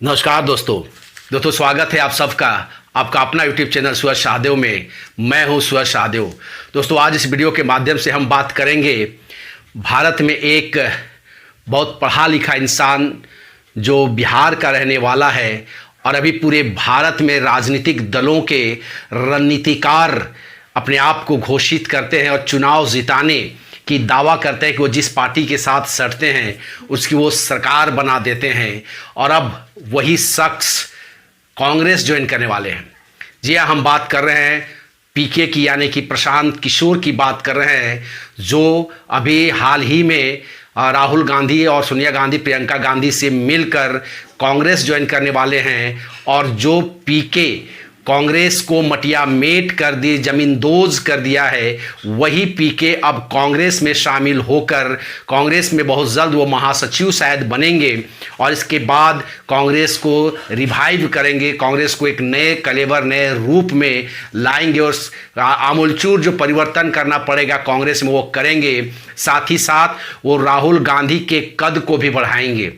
नमस्कार दोस्तों स्वागत है आप सबका आपका अपना यूट्यूब चैनल सुरज शाहदेव में। मैं हूं सुरज शाहदेव। दोस्तों आज इस वीडियो के माध्यम से हम बात करेंगे भारत में एक बहुत पढ़ा लिखा इंसान जो बिहार का रहने वाला है और अभी पूरे भारत में राजनीतिक दलों के रणनीतिकार अपने आप को घोषित करते हैं और चुनाव जिताने की दावा करते हैं कि वो जिस पार्टी के साथ सटते हैं उसकी वो सरकार बना देते हैं और अब वही शख्स कांग्रेस ज्वाइन करने वाले हैं। जी हाँ, हम बात कर रहे हैं पीके की, यानी कि प्रशांत किशोर की बात कर रहे हैं, जो अभी हाल ही में राहुल गांधी और सोनिया गांधी प्रियंका गांधी से मिलकर कांग्रेस ज्वाइन करने वाले हैं। और जो पीके कांग्रेस को मटिया मेट कर दी, जमींदोज कर दिया है, वही पीके अब कांग्रेस में शामिल होकर कांग्रेस में बहुत जल्द वो महासचिव शायद बनेंगे और इसके बाद कांग्रेस को रिवाइव करेंगे, कांग्रेस को एक नए कलेवर नए रूप में लाएंगे और आमूलचूर जो परिवर्तन करना पड़ेगा कांग्रेस में वो करेंगे। साथ ही साथ वो राहुल गांधी के कद को भी बढ़ाएंगे।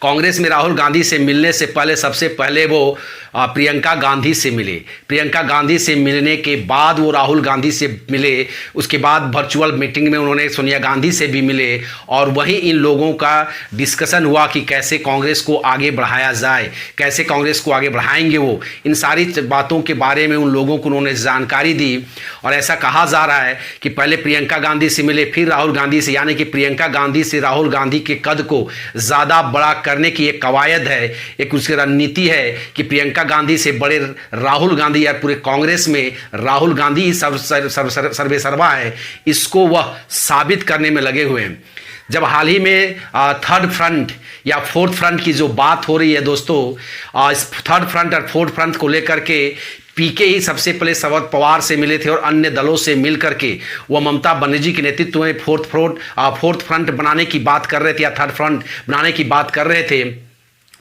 कांग्रेस में राहुल गांधी से मिलने से पहले सबसे पहले वो प्रियंका गांधी से मिले। प्रियंका गांधी से मिलने के बाद वो राहुल गांधी से मिले। उसके बाद वर्चुअल मीटिंग में उन्होंने सोनिया गांधी से भी मिले और वहीं इन लोगों का डिस्कशन हुआ कि कैसे कांग्रेस को आगे बढ़ाया जाए, कैसे कांग्रेस को आगे बढ़ाएंगे। वो इन सारी बातों के बारे में उन लोगों को उन्होंने जानकारी दी और ऐसा कहा जा रहा है कि पहले प्रियंका गांधी से मिले फिर राहुल गांधी से, यानी कि प्रियंका गांधी से राहुल गांधी के कद को ज़्यादा बड़ा करने की एक कवायद है, एक उसकी रणनीति है कि प्रियंका गांधी से बड़े राहुल गांधी या पूरे कांग्रेस में राहुल गांधी ही सर्वे सर्वा है, इसको वह साबित करने में लगे हुए हैं। जब हाल ही में थर्ड फ्रंट या फोर्थ फ्रंट की जो बात हो रही है दोस्तों, इस थर्ड फ्रंट और फोर्थ फ्रंट को लेकर के पीके ही सबसे पहले शरद पवार से मिले थे और अन्य दलों से मिल करके वो ममता बनर्जी के नेतृत्व में फोर्थ फ्रंट बनाने की बात कर रहे थे या थर्ड फ्रंट बनाने की बात कर रहे थे।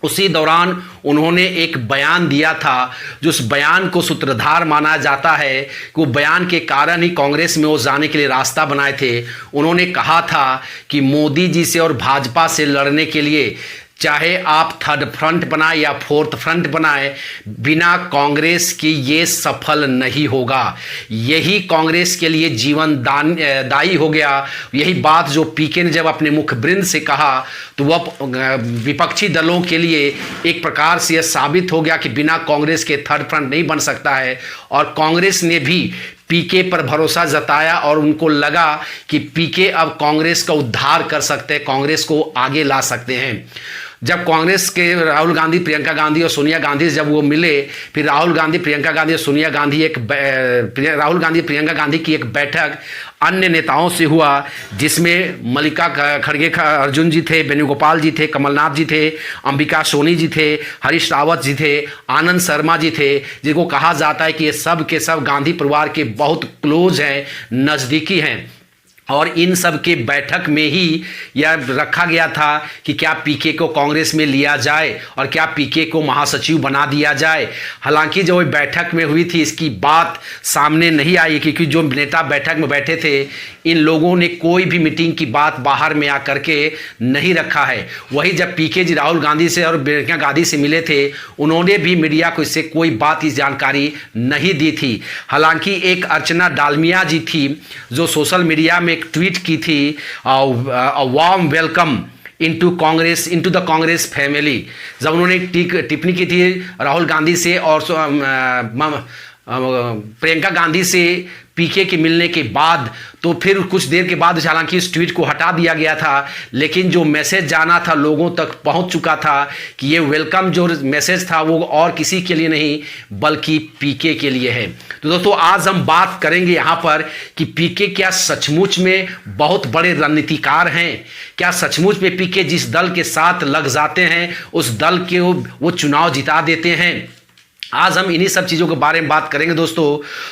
उसी दौरान उन्होंने एक बयान दिया था, जो उस बयान को सूत्रधार माना जाता है कि वो बयान के कारण ही कांग्रेस में वो जाने के लिए रास्ता बनाए थे। उन्होंने कहा था कि मोदी जी से और भाजपा से लड़ने के लिए चाहे आप थर्ड फ्रंट बनाए या फोर्थ फ्रंट बनाए, बिना कांग्रेस के ये सफल नहीं होगा। यही कांग्रेस के लिए जीवन दायी हो गया। यही बात जो पीके ने जब अपने मुखबिंद से कहा तो वह विपक्षी दलों के लिए एक प्रकार से यह साबित हो गया कि बिना कांग्रेस के थर्ड फ्रंट नहीं बन सकता है। और कांग्रेस ने भी पीके पर भरोसा जताया और उनको लगा कि पीके अब कांग्रेस का उद्धार कर सकते हैं, कांग्रेस को आगे ला सकते हैं। जब कांग्रेस के राहुल गांधी प्रियंका गांधी और सोनिया गांधी जब वो मिले, फिर राहुल गांधी प्रियंका गांधी और सोनिया गांधी राहुल गांधी प्रियंका गांधी की एक बैठक अन्य नेताओं से हुआ, जिसमें मल्लिका खड़गे अर्जुन जी थे, वेणुगोपाल जी थे, कमलनाथ जी थे, अंबिका सोनी जी थे, हरीश रावत जी थे, आनंद शर्मा जी थे, जिनको कहा जाता है कि ये सब के सब गांधी परिवार के बहुत क्लोज हैं, नज़दीकी हैं। और इन सब के बैठक में ही यह रखा गया था कि क्या पीके को कांग्रेस में लिया जाए और क्या पीके को महासचिव बना दिया जाए। हालांकि जो बैठक में हुई थी इसकी बात सामने नहीं आई, क्योंकि जो नेता बैठक में बैठे थे इन लोगों ने कोई भी मीटिंग की बात बाहर में आकर के नहीं रखा है। वही जब पीके जी राहुल गांधी से और प्रियंका गांधी से मिले थे, उन्होंने भी मीडिया को इससे कोई बात की जानकारी नहीं दी थी। हालांकि एक अर्चना डालमिया जी थी जो सोशल मीडिया में एक ट्वीट की थी, warm welcome into Congress, into the Congress family. जब उन्होंने टिप्पणी की थी राहुल गांधी से और प्रियंका गांधी से पीके के मिलने के बाद, तो फिर कुछ देर के बाद हालांकि इस ट्वीट को हटा दिया गया था, लेकिन जो मैसेज जाना था लोगों तक पहुंच चुका था कि ये वेलकम जो मैसेज था वो और किसी के लिए नहीं बल्कि पीके के लिए है। तो दोस्तों आज हम बात करेंगे यहाँ पर कि पीके क्या सचमुच में बहुत बड़े रणनीतिकार हैं, क्या सचमुच में पीके जिस दल के साथ लग जाते हैं उस दल के वो चुनाव जिता देते हैं। आज हम इन्हीं सब चीज़ों के बारे में बात करेंगे दोस्तों।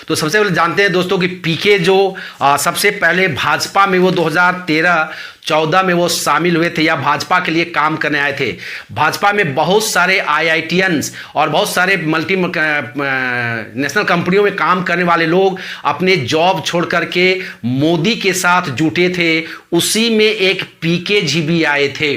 तो सबसे पहले जानते हैं दोस्तों कि पीके जो सबसे पहले भाजपा में वो 2013 2014 में वो शामिल हुए थे या भाजपा के लिए काम करने आए थे। भाजपा में बहुत सारे आईआईटियंस और बहुत सारे मल्टी नेशनल कंपनियों में काम करने वाले लोग अपने जॉब छोड़ करके मोदी के साथ जुटे थे। उसी में एक पीके जी भी आए थे।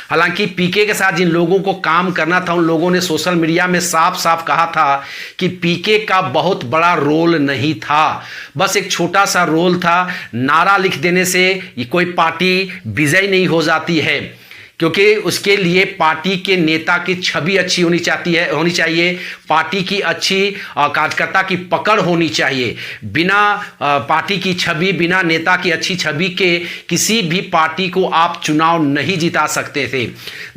हालांकि पीके के साथ जिन लोगों को काम करना था उन लोगों ने सोशल मीडिया में साफ साफ कहा था कि पीके का बहुत बड़ा रोल नहीं था, बस एक छोटा सा रोल था। नारा लिख देने से कोई पार्टी विजयी नहीं हो जाती है, क्योंकि उसके लिए पार्टी के नेता की छवि अच्छी होनी चाहिए, पार्टी की अच्छी कार्यकर्ता की पकड़ होनी चाहिए। बिना पार्टी की छवि, बिना नेता की अच्छी छवि के किसी भी पार्टी को आप चुनाव नहीं जिता सकते थे।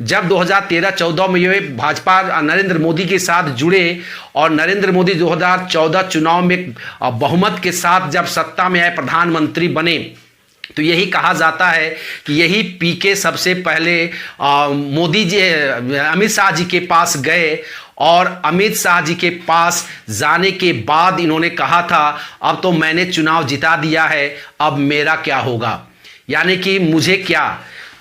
जब 2013-14 में ये भाजपा नरेंद्र मोदी के साथ जुड़े और नरेंद्र मोदी 2014 चुनाव में बहुमत के साथ जब सत्ता में आए, प्रधानमंत्री बने, तो यही कहा जाता है कि यही पीके सबसे पहले मोदी जी अमित शाह जी के पास गए और अमित शाह जी के पास जाने के बाद इन्होंने कहा था अब तो मैंने चुनाव जिता दिया है, अब मेरा क्या होगा, यानी कि मुझे क्या।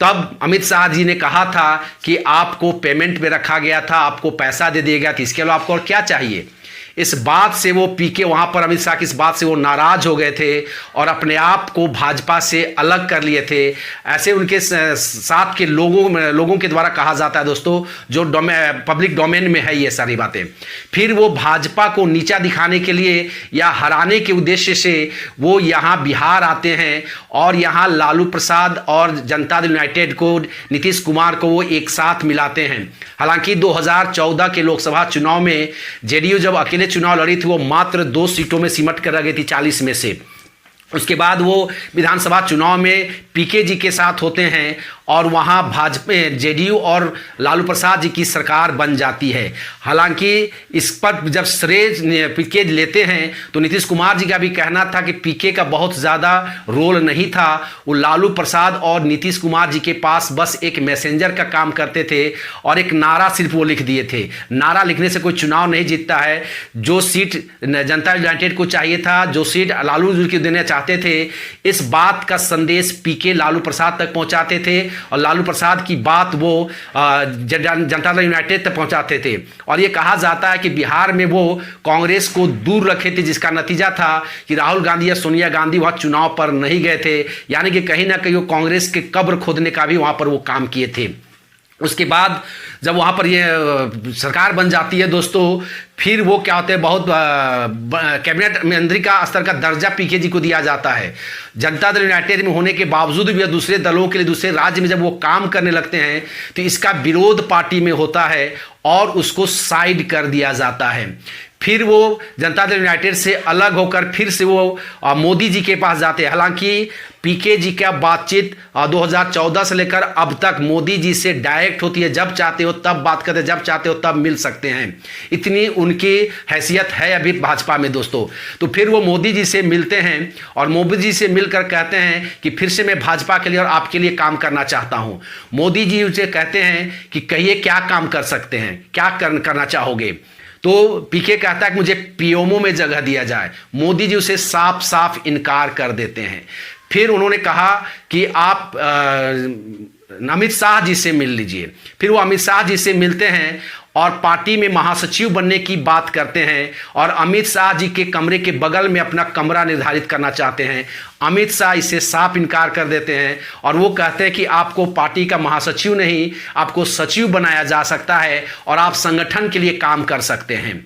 तब अमित शाह जी ने कहा था कि आपको पेमेंट में रखा गया था, आपको पैसा दे दिया गया था, इसके अलावा आपको और क्या चाहिए। इस बात से वो पीके वहां पर अमित शाह की इस बात से वो नाराज हो गए थे और अपने आप को भाजपा से अलग कर लिए थे। ऐसे उनके साथ के लोगों के द्वारा कहा जाता है दोस्तों, जो पब्लिक डोमेन में है ये सारी बातें। फिर वो भाजपा को नीचा दिखाने के लिए या हराने के उद्देश्य से वो यहाँ बिहार आते हैं और यहाँ लालू प्रसाद और जनता दल यूनाइटेड को, नीतीश कुमार को वो एक साथ मिलाते हैं। हालांकि 2014 के लोकसभा चुनाव में जेडीयू जब अकेले चुनाव लड़ी थी वो मात्र 2 सीटों में सिमट कर रह गई थी 40 में से। उसके बाद वो विधानसभा चुनाव में पीके जी के साथ होते हैं और वहाँ भाजपा जेडीयू और लालू प्रसाद जी की सरकार बन जाती है। हालांकि इस पर जब श्रेय पीके लेते हैं तो नीतीश कुमार जी का भी कहना था कि पीके का बहुत ज़्यादा रोल नहीं था, वो लालू प्रसाद और नीतीश कुमार जी के पास बस एक मैसेंजर का काम करते थे और एक नारा सिर्फ वो लिख दिए थे। नारा लिखने से कोई चुनाव नहीं जीतता है। जो सीट जनता यूनाइटेड को चाहिए था, जो सीट लालू जी को देना चाहते थे, इस बात का संदेश पीके लालू प्रसाद तक पहुंचाते थे और लालू प्रसाद की बात वो जनता दल यूनाइटेड तक पहुंचाते थे। और ये कहा जाता है कि बिहार में वो कांग्रेस को दूर रखे थे, जिसका नतीजा था कि राहुल गांधी या सोनिया गांधी वहां चुनाव पर नहीं गए थे, यानी कि कहीं ना कहीं वो कांग्रेस के कब्र खोदने का भी वहां पर वो काम किए थे। उसके बाद जब वहाँ पर ये सरकार बन जाती है दोस्तों, फिर वो क्या होते हैं, बहुत कैबिनेट मंत्री का स्तर का दर्जा पीके जी को दिया जाता है। जनता दल यूनाइटेड में होने के बावजूद भी दूसरे दलों के लिए दूसरे राज्य में जब वो काम करने लगते हैं तो इसका विरोध पार्टी में होता है और उसको साइड कर दिया जाता है। फिर वो जनता दल यूनाइटेड से अलग होकर फिर से वो मोदी जी के पास जाते हैं। हालांकि पीके जी का बातचीत 2014 से लेकर अब तक मोदी जी से डायरेक्ट होती है, जब चाहते हो तब बात करते हैं, जब चाहते हो तब मिल सकते हैं, इतनी उनकी हैसियत है अभी भाजपा में दोस्तों। तो फिर वो मोदी जी से मिलते हैं और मोदी जी से मिलकर कहते हैं कि फिर से मैं भाजपा के लिए और आपके लिए काम करना चाहता हूं। मोदी जी उसे कहते हैं कि कहिए क्या काम कर सकते हैं, क्या करना चाहोगे। तो पीके कहता है कि मुझे पीएमओ में जगह दिया जाए। मोदी जी उसे साफ साफ इनकार कर देते हैं। फिर उन्होंने कहा कि आप अमित शाह जी से मिल लीजिए। फिर वो अमित शाह जी से मिलते हैं और पार्टी में महासचिव बनने की बात करते हैं और अमित शाह जी के कमरे के बगल में अपना कमरा निर्धारित करना चाहते हैं। अमित शाह इससे साफ इनकार कर देते हैं और वो कहते हैं कि आपको पार्टी का महासचिव नहीं, आपको सचिव बनाया जा सकता है और आप संगठन के लिए काम कर सकते हैं।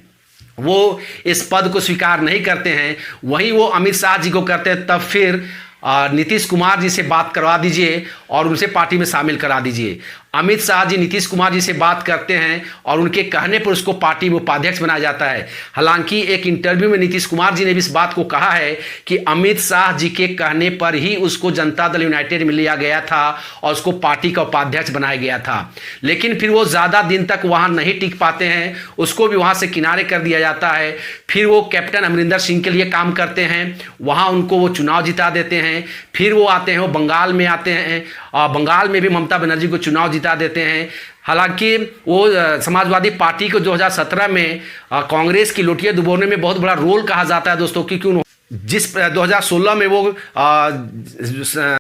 वो इस पद को स्वीकार नहीं करते हैं। वहीं वो अमित शाह जी को करते हैं। तब फिर नीतीश कुमार जी से बात करवा दीजिए और उनसे पार्टी में शामिल करा दीजिए। अमित शाह जी नीतीश कुमार जी से बात करते हैं और उनके कहने पर उसको पार्टी में उपाध्यक्ष बनाया जाता है। हालांकि एक इंटरव्यू में नीतीश कुमार जी ने भी इस बात को कहा है कि अमित शाह जी के कहने पर ही उसको जनता दल यूनाइटेड में लिया गया था और उसको पार्टी का उपाध्यक्ष बनाया गया था। लेकिन फिर वो ज़्यादा दिन तक वहाँ नहीं टिक पाते हैं, उसको भी वहाँ से किनारे कर दिया जाता है। फिर वो कैप्टन अमरिंदर सिंह के लिए काम करते हैं, वहाँ उनको वो चुनाव जिता देते हैं। फिर वो आते हैं, वो बंगाल में आते हैं और बंगाल में भी ममता बनर्जी को चुनाव जिता देते हैं। हालांकि वो समाजवादी पार्टी को 2017 में कांग्रेस की लोटियां डुबोने में बहुत बड़ा रोल कहा जाता है दोस्तों, क्योंकि जिस 2016 में वो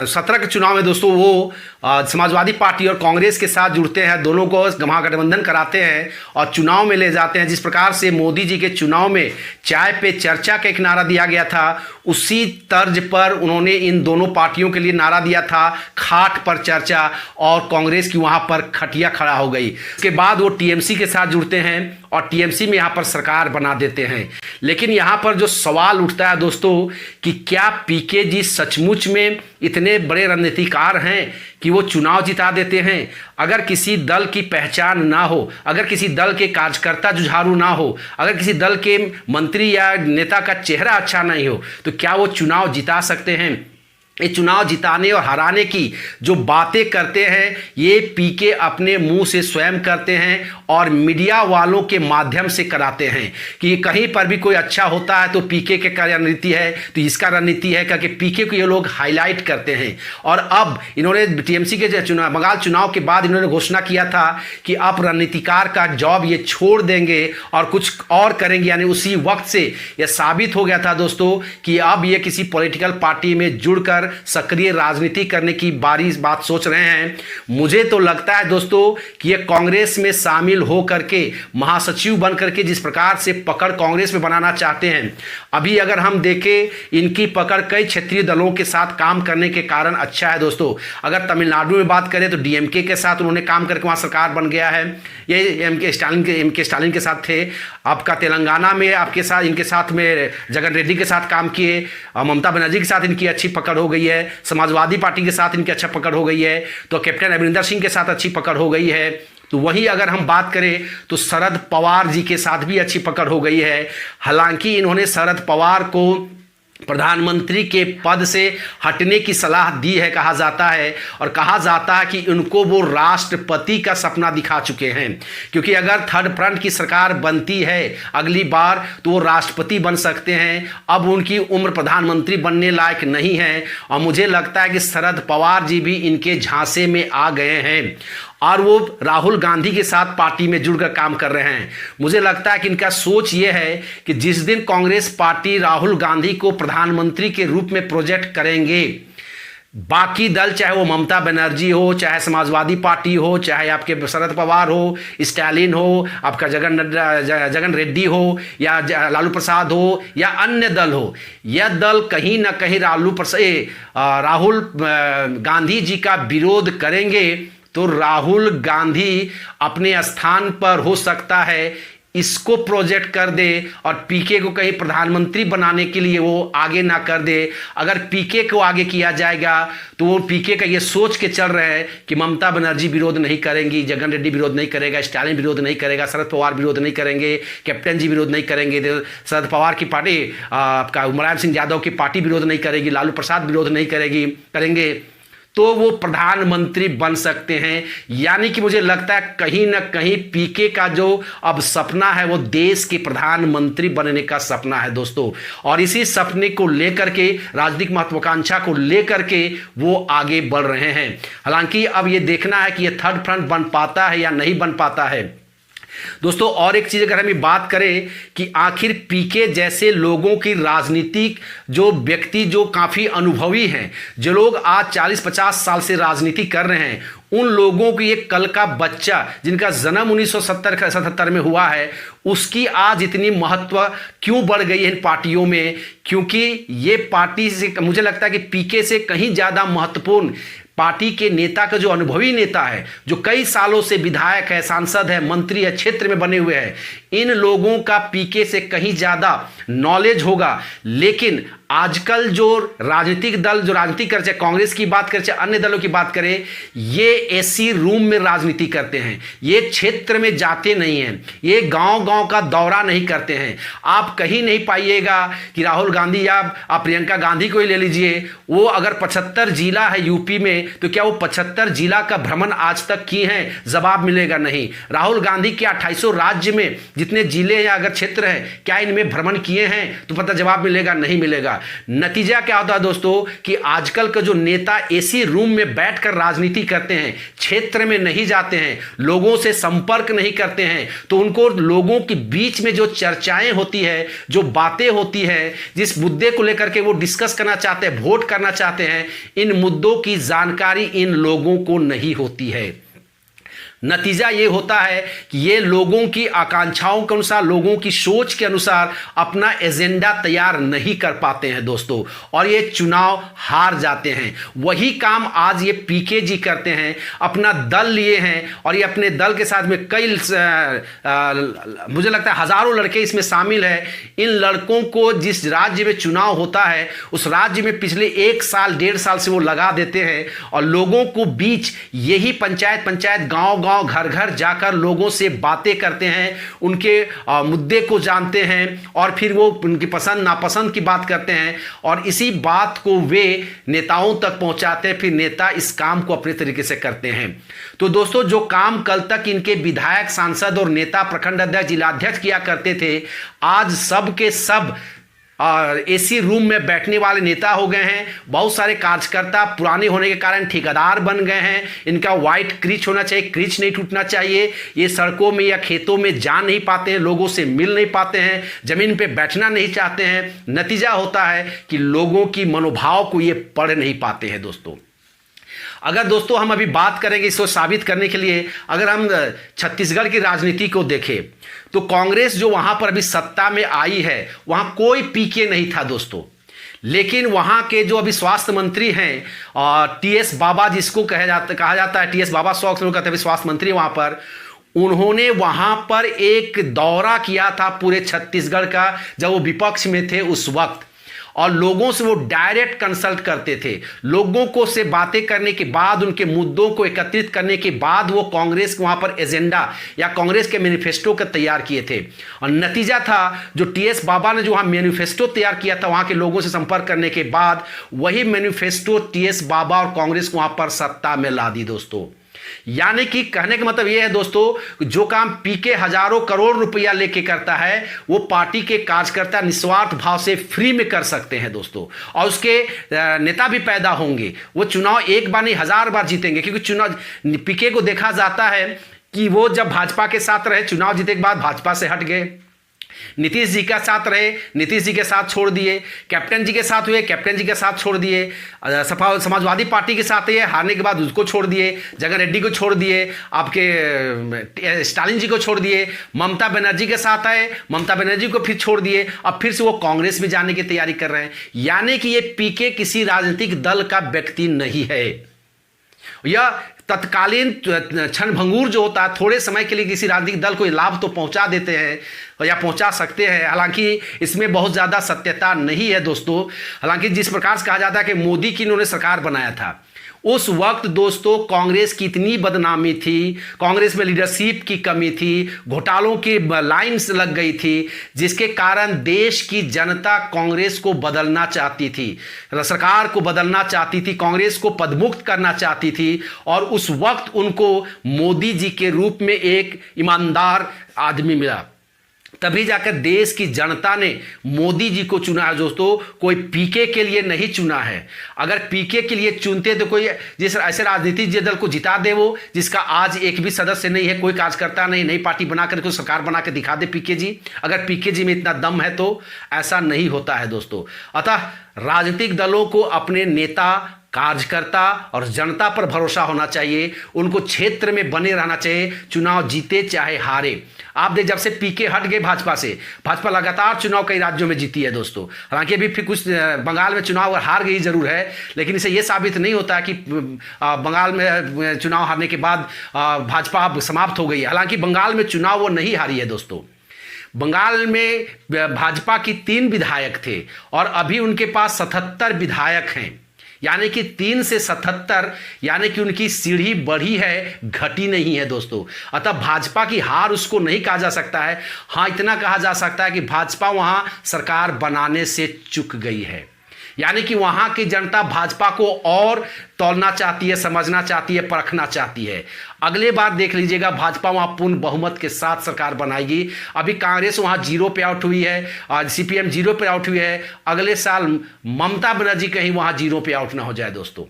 17 के चुनाव में दोस्तों वो समाजवादी पार्टी और कांग्रेस के साथ जुड़ते हैं, दोनों को महागठबंधन कराते हैं और चुनाव में ले जाते हैं। जिस प्रकार से मोदी जी के चुनाव में चाय पे चर्चा का एक नारा दिया गया था, उसी तर्ज पर उन्होंने इन दोनों पार्टियों के लिए नारा दिया था, खाट पर चर्चा, और कांग्रेस की वहां पर खटिया खड़ा हो गई। उसके बाद वो टीएमसी के साथ जुड़ते हैं और टीएमसी में यहाँ पर सरकार बना देते हैं। लेकिन यहाँ पर जो सवाल उठता है दोस्तों कि क्या पीके जी सचमुच में इतने बड़े रणनीतिकार हैं कि वो चुनाव जिता देते हैं? अगर किसी दल की पहचान ना हो, अगर किसी दल के कार्यकर्ता जुझारू ना हो, अगर किसी दल के मंत्री या नेता का चेहरा अच्छा नहीं हो, तो क्या वो चुनाव जिता सकते हैं? ये चुनाव जिताने और हराने की जो बातें करते हैं, ये पीके अपने मुंह से स्वयं करते हैं और मीडिया वालों के माध्यम से कराते हैं कि कहीं पर भी कोई अच्छा होता है तो पीके के क्या रणनीति है, तो इसका रणनीति है, करके पीके को ये लोग हाईलाइट करते हैं। और अब इन्होंने टीएमसी के बंगाल चुनाव के बाद इन्होंने घोषणा किया था कि अब रणनीतिकार का जॉब ये छोड़ देंगे और कुछ और करेंगे। यानी उसी वक्त से यह साबित हो गया था दोस्तों कि अब ये किसी पॉलिटिकल पार्टी में जुड़कर सक्रिय राजनीति करने की बात सोच रहे हैं। मुझे तो लगता है दोस्तों कि ये कांग्रेस में शामिल हो करके महासचिव बन करके जिस प्रकार से पकड़ कांग्रेस में बनाना चाहते हैं, अभी अगर हम देखें इनकी पकड़ कई क्षेत्रीय दलों के साथ काम करने के कारण अच्छा है दोस्तों। अगर तमिलनाडु में बात करें तो डीएमके के साथ उन्होंने काम करके वहां सरकार बन गया है, ये एम के स्टालिन के साथ थे। आपका तेलंगाना में आपके साथ इनके साथ में जगन रेड्डी के साथ काम किए, ममता बनर्जी के साथ इनकी अच्छी पकड़ हो गई है, समाजवादी पार्टी के साथ इनकी अच्छा पकड़ हो गई है, तो कैप्टन अमरिंदर सिंह के साथ अच्छी पकड़ हो गई है। तो वहीं अगर हम बात करें तो शरद पवार जी के साथ भी अच्छी पकड़ हो गई है। हालांकि इन्होंने शरद पवार को प्रधानमंत्री के पद से हटने की सलाह दी है कहा जाता है, और कहा जाता है कि उनको वो राष्ट्रपति का सपना दिखा चुके हैं, क्योंकि अगर थर्ड फ्रंट की सरकार बनती है अगली बार तो वो राष्ट्रपति बन सकते हैं। अब उनकी उम्र प्रधानमंत्री बनने लायक नहीं है और मुझे लगता है कि शरद पवार जी भी इनके झांसे में आ गए हैं और वो राहुल गांधी के साथ पार्टी में जुड़कर काम कर रहे हैं। मुझे लगता है कि इनका सोच ये है कि जिस दिन कांग्रेस पार्टी राहुल गांधी को प्रधानमंत्री के रूप में प्रोजेक्ट करेंगे, बाकी दल चाहे वो ममता बनर्जी हो, चाहे समाजवादी पार्टी हो, चाहे आपके शरद पवार हो, स्टालिन हो, आपका जगन रेड्डी हो, या लालू प्रसाद हो, या अन्य दल हो, यह दल कहीं ना कहीं राहुल गांधी जी का विरोध करेंगे तो राहुल गांधी अपने स्थान पर हो सकता है इसको प्रोजेक्ट कर दे और पीके को कहीं प्रधानमंत्री बनाने के लिए वो आगे ना कर दे। अगर पीके को आगे किया जाएगा तो वो पीके का ये सोच के चल रहे हैं कि ममता बनर्जी विरोध नहीं करेंगी, जगन रेड्डी विरोध नहीं करेगा, स्टालिन विरोध नहीं करेगा, शरद पवार विरोध नहीं करेंगे, कैप्टन जी विरोध नहीं करेंगे, शरद पवार की पार्टी आपका मुलायम सिंह यादव की पार्टी विरोध नहीं करेगी, लालू प्रसाद विरोध नहीं करेंगे तो वो प्रधानमंत्री बन सकते हैं। यानी कि मुझे लगता है कहीं ना कहीं पीके का जो अब सपना है वो देश के प्रधानमंत्री बनने का सपना है दोस्तों, और इसी सपने को लेकर के राजनीतिक महत्वाकांक्षा को लेकर के वो आगे बढ़ रहे हैं। हालांकि अब ये देखना है कि ये थर्ड फ्रंट बन पाता है या नहीं बन पाता है दोस्तों। और एक चीज अगर हम बात करें कि आखिर पीके जैसे लोगों की राजनीतिक जो व्यक्ति जो काफी अनुभवी हैं, जो लोग आज 40-50 साल से राजनीति कर रहे हैं, उन लोगों की एक कल का बच्चा जिनका जन्म 1977 में हुआ है, उसकी आज इतनी महत्व क्यों बढ़ गई है इन पार्टियों में? क्योंकि ये पार्टी से मुझे लगता है कि पीके से कहीं ज्यादा महत्वपूर्ण पार्टी के नेता का जो अनुभवी नेता है, जो कई सालों से विधायक है, सांसद है, मंत्री है, क्षेत्र में बने हुए हैं, इन लोगों का पीके से कहीं ज्यादा नॉलेज होगा। लेकिन आजकल जो राजनीतिक दल जो राजनीति कर, चाहे कांग्रेस की बात करें चाहे अन्य दलों की बात करें, ये एसी रूम में राजनीति करते हैं, ये क्षेत्र में जाते नहीं हैं, ये गांव गांव का दौरा नहीं करते हैं। आप कहीं नहीं पाइएगा कि राहुल गांधी या आप प्रियंका गांधी को ही ले लीजिए, वो अगर 75 जिला है यूपी में तो क्या वो 75 जिला का भ्रमण आज तक किए हैं? जवाब मिलेगा नहीं। राहुल गांधी के 2800 राज्य में जितने जिले या अगर क्षेत्र हैं क्या इनमें भ्रमण किए हैं? तो पता जवाब मिलेगा नहीं मिलेगा। नतीजा क्या होता है दोस्तों कि आजकल का जो नेता एसी रूम में बैठकर राजनीति करते हैं, क्षेत्र में नहीं जाते हैं, लोगों से संपर्क नहीं करते हैं, तो उनको लोगों के बीच में जो चर्चाएं होती है, जो बातें होती है, जिस मुद्दे को लेकर के वो डिस्कस करना चाहते हैं, वोट करना चाहते हैं, इन मुद्दों की जानकारी इन लोगों को नहीं होती है। नतीजा ये होता है कि ये लोगों की आकांक्षाओं के अनुसार, लोगों की सोच के अनुसार अपना एजेंडा तैयार नहीं कर पाते हैं दोस्तों, और ये चुनाव हार जाते हैं। वही काम आज ये पीके जी करते हैं, अपना दल लिए हैं और ये अपने दल के साथ में कई मुझे लगता है हजारों लड़के इसमें शामिल है। इन लड़कों को जिस राज्य में चुनाव होता है उस राज्य में पिछले 1 साल 1.5 साल से वो लगा देते हैं और लोगों को बीच यही पंचायत गांव घर घर जाकर लोगों से बातें करते हैं, उनके मुद्दे को जानते हैं और फिर वो उनकी पसंद नापसंद की बात करते हैं और इसी बात को वे नेताओं तक पहुंचाते हैं। फिर नेता इस काम को अपने तरीके से करते हैं। तो दोस्तों, जो काम कल तक इनके विधायक, सांसद और नेता, प्रखंड अध्यक्ष, जिलाध्यक्ष किया करते थे, आज सब के सब एसी रूम में बैठने वाले नेता हो गए हैं। बहुत सारे कार्यकर्ता पुराने होने के कारण ठेकेदार बन गए हैं। इनका व्हाइट क्रीच होना चाहिए, क्रीच नहीं टूटना चाहिए। ये सड़कों में या खेतों में जा नहीं पाते हैं, लोगों से मिल नहीं पाते हैं, जमीन पे बैठना नहीं चाहते हैं। नतीजा होता है कि लोगों की मनोभाव को ये पढ़ नहीं पाते हैं दोस्तों। अगर दोस्तों हम अभी बात करेंगे इसको साबित करने के लिए, अगर हम छत्तीसगढ़ की राजनीति को देखें तो कांग्रेस जो वहां पर अभी सत्ता में आई है वहां कोई पीके नहीं था दोस्तों, लेकिन वहां के जो अभी स्वास्थ्य मंत्री हैं टीएस बाबा, जिसको कहा जाता है टीएस बाबा, कहते हैं स्वास्थ्य मंत्री वहां पर, उन्होंने वहां पर एक दौरा किया था पूरे छत्तीसगढ़ का जब वो विपक्ष में थे उस वक्त, और लोगों से वो डायरेक्ट कंसल्ट करते थे। लोगों को से बातें करने के बाद, उनके मुद्दों को एकत्रित करने के बाद वो कांग्रेस के वहां पर एजेंडा या कांग्रेस के मैनिफेस्टो का तैयार किए थे। और नतीजा था जो टीएस बाबा ने जो वहां मैनिफेस्टो तैयार किया था, वहां के लोगों से संपर्क करने के बाद वही मैनिफेस्टो टीएस बाबा और कांग्रेस को वहां पर सत्ता में ला दी दोस्तों। यानी कि कहने का मतलब यह है दोस्तों, जो काम पीके हजारों करोड़ रुपया लेके करता है वो पार्टी के कार्यकर्ता निस्वार्थ भाव से फ्री में कर सकते हैं दोस्तों, और उसके नेता भी पैदा होंगे। वो चुनाव एक बार नहीं 1000 बार जीतेंगे, क्योंकि चुनाव पीके को देखा जाता है कि वो जब भाजपा के साथ रहे, चुनाव जीते के बाद भाजपा से हट गए, नीतीश जी के साथ रहे, नीतीश जी के साथ छोड़ दिए, कैप्टन जी के साथ हुए, कैप्टन जी के साथ छोड़ दिए, समाजवादी पार्टी के साथ ये हारने के बाद उसको छोड़ दिए, जगन रेड्डी को छोड़ दिए, आपके स्टालिन जी को छोड़ दिए, ममता बनर्जी के साथ आए, ममता बनर्जी को फिर छोड़ दिए, अब फिर से वो कांग्रेस में जाने की तैयारी कर रहे हैं। यानी कि ये पीके किसी राजनीतिक दल का व्यक्ति नहीं है, यह तत्कालीन क्षणभंगुर जो होता है, थोड़े समय के लिए किसी राजनीतिक दल को लाभ तो पहुंचा देते हैं या पहुंचा सकते हैं, हालांकि इसमें बहुत ज़्यादा सत्यता नहीं है दोस्तों। हालांकि जिस प्रकार से कहा जाता है कि मोदी की इन्होंने सरकार बनाया था, उस वक्त दोस्तों कांग्रेस की इतनी बदनामी थी, कांग्रेस में लीडरशिप की कमी थी, घोटालों की लाइन्स लग गई थी, जिसके कारण देश की जनता कांग्रेस को बदलना चाहती थी, सरकार को बदलना चाहती थी, कांग्रेस को पदमुक्त करना चाहती थी, और उस वक्त उनको मोदी जी के रूप में एक ईमानदार आदमी मिला। तभी जाकर देश की जनता ने मोदी जी को चुना है दोस्तों, कोई पीके के लिए नहीं चुना है। अगर पीके के लिए चुनते तो कोई जिस ऐसे राजनीतिक दल को जिता दे वो, जिसका आज एक भी सदस्य नहीं है, कोई कार्यकर्ता नहीं, नई पार्टी बनाकर कोई सरकार बना के दिखा दे पीके जी। अगर पीके जी में इतना दम है तो ऐसा नहीं होता है दोस्तों। अतः राजनीतिक दलों को अपने नेता, कार्यकर्ता और जनता पर भरोसा होना चाहिए, उनको क्षेत्र में बने रहना चाहिए, चुनाव जीते चाहे हारे। आप देख, जब से पीके हट गए भाजपा से, भाजपा लगातार चुनाव कई राज्यों में जीती है दोस्तों। हालांकि अभी फिर कुछ बंगाल में चुनाव हार गई जरूर है, लेकिन इसे यह साबित नहीं होता कि बंगाल में चुनाव हारने के बाद भाजपा अब समाप्त हो गई है। हालांकि बंगाल में चुनाव वो नहीं हारी है दोस्तों। बंगाल में भाजपा की 3 विधायक थे और अभी उनके पास 77 विधायक हैं, यानी कि 3 से 77, यानी कि उनकी सीढ़ी बढ़ी है, घटी नहीं है दोस्तों। अतः भाजपा की हार उसको नहीं कहा जा सकता है। हाँ, इतना कहा जा सकता है कि भाजपा वहां सरकार बनाने से चूक गई है, यानी कि वहां की जनता भाजपा को और तौलना चाहती है, समझना चाहती है, परखना चाहती है। अगले बार देख लीजिएगा भाजपा वहां पूर्ण बहुमत के साथ सरकार बनाएगी। अभी कांग्रेस वहां 0 पे आउट हुई है और सीपीएम 0 पे आउट हुई है। अगले साल ममता बनर्जी कहीं वहां 0 पे आउट ना हो जाए दोस्तों।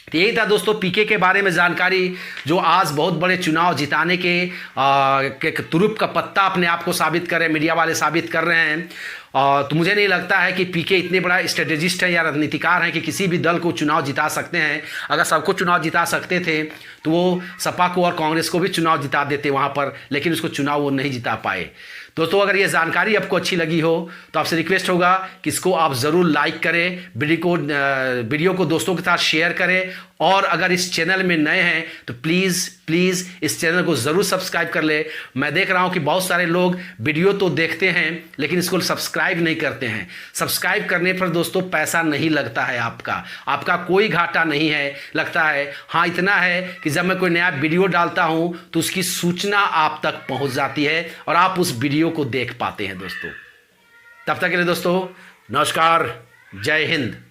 तो यही था दोस्तों पीके के बारे में जानकारी, जो आज बहुत बड़े चुनाव जिताने के तुरुप का पत्ता अपने आप को साबित कर रहे हैं, मीडिया वाले साबित कर रहे हैं। तो मुझे नहीं लगता है कि पीके इतने बड़ा स्ट्रेटेजिस्ट है या रणनीतिकार हैं कि किसी भी दल को चुनाव जिता सकते हैं। अगर सबको चुनाव जिता सकते थे तो वो सपा को और कांग्रेस को भी चुनाव जिता देते वहाँ पर, लेकिन उसको चुनाव वो नहीं जिता पाए। दोस्तों अगर ये जानकारी आपको अच्छी लगी हो तो आपसे रिक्वेस्ट होगा कि इसको आप ज़रूर लाइक करें, वीडियो को दोस्तों के साथ शेयर करें, और अगर इस चैनल में नए हैं तो प्लीज़ इस चैनल को ज़रूर सब्सक्राइब कर ले। मैं देख रहा हूं कि बहुत सारे लोग वीडियो तो देखते हैं लेकिन इसको सब्सक्राइब नहीं करते हैं। सब्सक्राइब करने पर दोस्तों पैसा नहीं लगता है, आपका कोई घाटा नहीं है लगता है। हाँ इतना है कि जब मैं कोई नया वीडियो डालता हूं तो उसकी सूचना आप तक पहुंच जाती है और आप उस वीडियो को देख पाते हैं दोस्तों। तब तक के लिए दोस्तों नमस्कार, जय हिंद।